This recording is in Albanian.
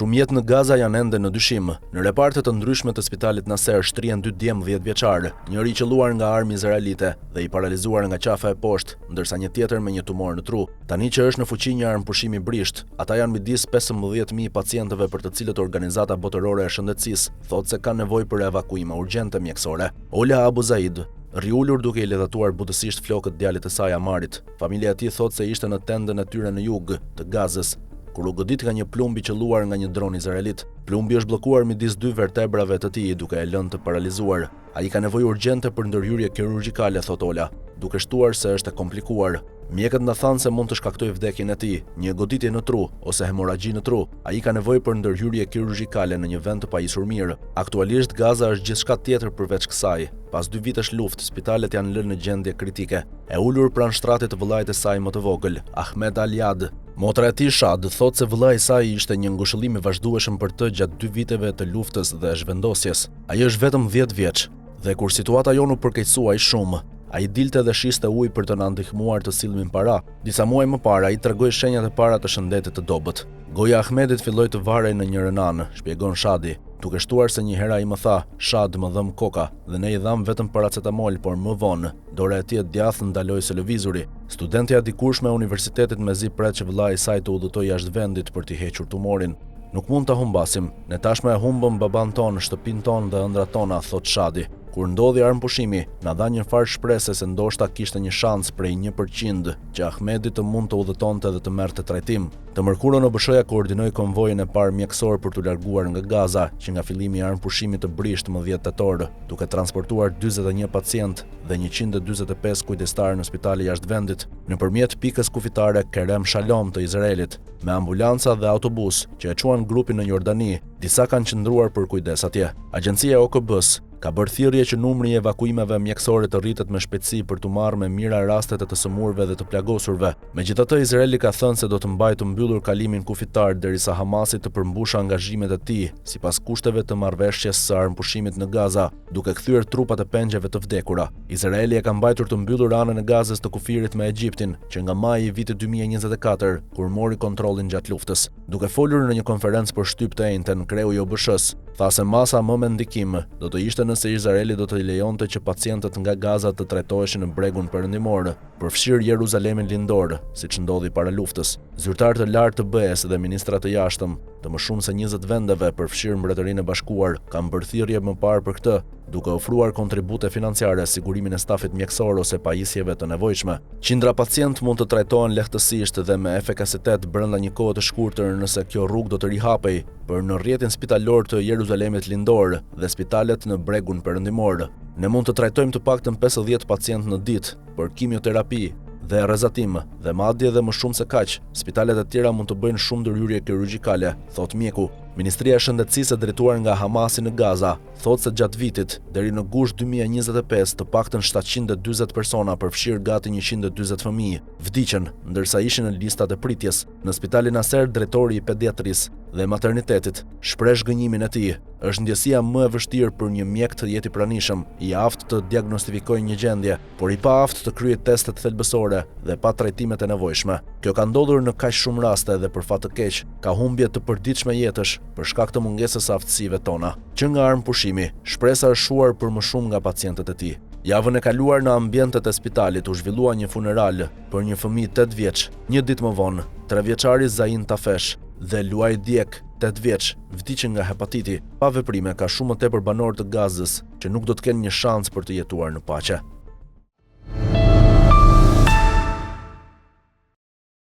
Shumë jetë në Gaza janë ende në dyshim. Në reparte të ndryshme të spitalit Nasser shtrihen 2 djemë 10 vjeçar, njëri i qelluar nga armë izraelite dhe i paralizuar nga qafa e poshtë, ndërsa një tjetër me një tumor në tru. Tani që është në fuqi një armë pushimi brisht, ata janë midis 15.000 pacientëve për të cilët Organizata Botërore e Shëndetësisë thotë se kanë nevojë për evakuime urgjente mjekësore. Ola Abu Zaid riullur duke i ledhatuar butësisht flokët djalit të saj Amarit. Familja e tij thotë se ishte në tendën e tyre në jug të Gazës kur u godit nga një plumb i qelluar nga një dron izraelit. Plumbi është bllokuar midis 2 vertebrave të tij duke e lënë të paralizuar. Ai ka nevojë urgjente për ndërhyrje kirurgjikale, thot Ola, duke shtuar se është e komplikuar. Mjekët na thanë se mund të shkaktojë vdekjen e tij, një goditje në tru ose hemoragji në tru. Ai ka nevojë për ndërhyrje kirurgjikale në një vend të pajisur mirë. Aktualisht Gaza është gjithçka tjetër përveç kësaj. Pas 2 vitesh luftë, spitalet janë lënë në gjendje kritike. E ulur pranë shtratit të vëllait të saj më të vogël, Ahmed Al-Yad. Motra e tij Shad thotë se vëllai i saj ishte një ngushëllim i vazhdueshëm për të gjatë 2 viteve të luftës dhe zhvendosjes. Ai është vetëm 10 vjeç dhe kur situata jonë u përkeqësua shumë, ai dilte dhe shiste ujë për të na ndihmuar të sillnim para. Disa muaj më parë ai tregoi shenjat e para të shëndetit të dobët. Goja e Ahmedit filloi të varej në një rënan, shpjegon Shadi, duke shtuar se një herë ai më tha, "Shad, më dhëm koka" dhe ne i dham vetëm paracetamol, por më vonë dora e tij e djathtë ndaloi se lëvizuri. Studentja e dikurshme e universitetit mezi pret që vëllai i saj të udhëtoi jashtë vendit për t'i hequr tumorin. Nuk mund ta humbasim, ne tashmë e humbëm baban ton, shtëpinë ton dhe ëndrat tona, thot Shadi. Kur ndodhi armëpushimi, na dha një farë shpresë se ndoshta kishte një shans prej 1% që Ahmedi të mund të udhëtonte dhe të merrte trajtim. Të mërkurën OBSH-ja koordinoi konvojin e parë mjekësor për t'u larguar nga Gaza, që nga fillimi i armëpushimit të brisht më 10 tetor, duke transportuar 41 pacient dhe 145 kujdestarë në spitale jashtë vendit, nëpërmjet pikës kufitare Kerem Shalom të Izraelit, me ambulanca dhe autobus që e çuan grupin në Jordani. Disa kanë qëndruar për kujdes atje. Agjencia e OKB-s ka bërë thirrje që numri i evakuimeve mjekësore të rritet me shpejtësi për të marrë me mira rastet e të sëmurëve dhe të plagosurve. Megjithatë, Izraeli ka thënë se do të mbajë të mbyllur kalimin kufitar derisa Hamasi të përmbushë angazhimet e tij sipas kushteve të marrëveshjes së armëpushimit në Gaza, duke kthyer trupat e pengjeve të vdekura. Izraeli e ka mbajtur të mbyllur anën e Gazës të kufirit me Egjiptin, që nga maji i vitit 2024, kur mori kontrollin gjatë luftës. Duke folur në një konferencë për shtyp të enjten, kreu i OBSH-s tha se masa më me ndikim do të ishte nëse Izraeli do të lejonte që pacientët nga Gaza të trajtoheshin në bregun perëndimor, përfshirë Jeruzalemin lindor, siç ndodhi para luftës. Zyrtarë të lartë të BE-s dhe ministra të jashtëm të më shumë se 20 vendeve, përfshirë Mbretërinë e Bashkuar, kanë bërë thirrje më parë për këtë, duke ofruar kontribute financiare, sigurimin e stafit mjekësor ose pajisjeve të nevojshme. Qindra pacient mund të trajtohen lehtësisht dhe me efikasitet brenda një kohe të shkurtër nëse kjo rrugë do të rihapej për në rrjetin spitalor të Jeruzalemit lindor dhe spitalet në bregun perëndimor. Ne mund të trajtojmë të paktën 50 pacient në ditë për kimioterapi dhe rrezatim dhe madje edhe më shumë se kaq. Spitalet e tjera mund të bëjnë shumë ndërhyrje kirurgjikale, thot mjeku. Ministria e Shëndetësisë e drejtuar nga Hamasi në Gaza thotë se gjatë vitit deri në gusht 2025 të paktën 740 persona, përfshirë gati 140 fëmijë, vdiqën, ndërsa ishin në listat e pritjes. Në spitalin Nasser, drejtori i pediatrisë dhe maternitetit shpreh zhgënjimin e tij. Është ndjesia më e vështirë për një mjek të jetë i pranishëm, i aftë të diagnostifikojë një gjendje, por i pa aftë të kryejë testet thelbësore dhe pa trajtimet e nevojshme. Kjo ka ndodhur në kaq shumë raste dhe për fat të keq, ka humbje të përditshme jetësh për shkak të mungesës së aftësive tona. Që nga armëpushimi, shpresa është shuar për më shumë nga pacientët e tij. Javën e kaluar në ambientet e spitalit u zhvillua një funeral për një fëmijë 8 vjeç. Një ditë më vonë, 3 vjeçari Zain Tafesh dhe Luaj Diek, 8 vjeç, vdiqën nga hepatiti. Pa veprime ka shumë më tepër banorë të Gazës që nuk do të kenë një shans për të jetuar në paqe.